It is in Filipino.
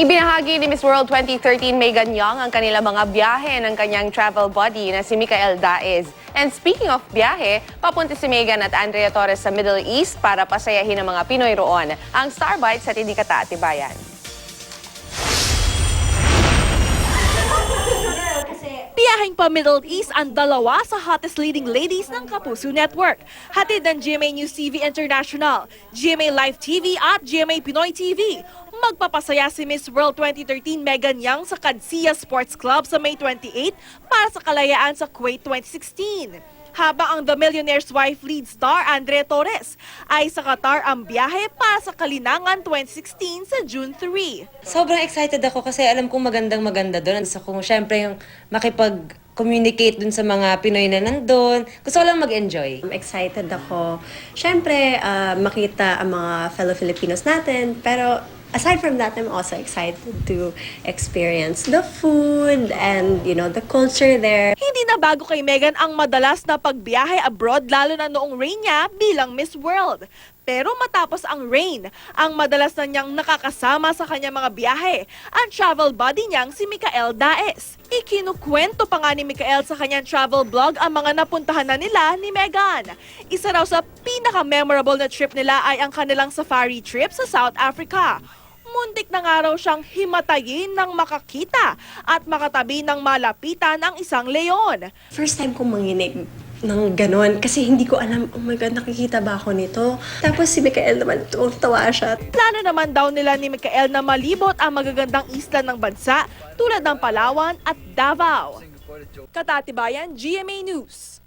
Ibinahagi ni Miss World 2013 Megan Young ang kanilang mga biyahe ng kanyang travel buddy na si Micael Daez. And speaking of biyahe, papunta si Megan at Andrea Torres sa Middle East para pasayahin ang mga Pinoy roon. Ang Starbite sa Tindikata, Atibayan. Biyaheng pa Middle East ang dalawa sa hottest leading ladies ng Kapuso Network. Hatid ng GMA News TV International, GMA Live TV at GMA Pinoy TV. Magpapasaya si Miss World 2013 Megan Young sa Qadsiya Sports Club sa May 28 para sa kalayaan sa Kuwait 2016. Habang ang The Millionaire's Wife lead star Andrea Torres ay sa Qatar ang biyahe para sa Kalinangan 2016 sa June 3. Sobrang excited ako kasi alam kong magandang-maganda doon. Gusto kong syempre yung makipag-communicate dun sa mga Pinoy na nandun. Gusto ko lang mag-enjoy. Excited ako. Siyempre, makita ang mga fellow Filipinos natin. Pero aside from that, I'm also excited to experience the food and, the culture there. Hindi na bago kay Megan ang madalas na pagbiyahe abroad lalo na noong reign niya bilang Miss World. Pero matapos ang reign, ang madalas na niyang nakakasama sa kanyang mga biyahe, ang travel buddy niyang si Micael Daez. Ikinukwento pa nga ni Micael sa kanyang travel blog ang mga napuntahan na nila ni Megan. Isa raw sa pinaka-memorable na trip nila ay ang kanilang safari trip sa South Africa. Muntik na nga raw siyang himatayin ng makakita at makatabi ng malapitan ang isang leon. First time kong manginig ng ganon kasi hindi ko alam, oh my God, nakikita ba ako nito? Tapos si Micael naman, tawa siya. Plano naman daw nila ni Micael na malibot ang magagandang isla ng bansa tulad ng Palawan at Davao. Katatibayan, GMA News.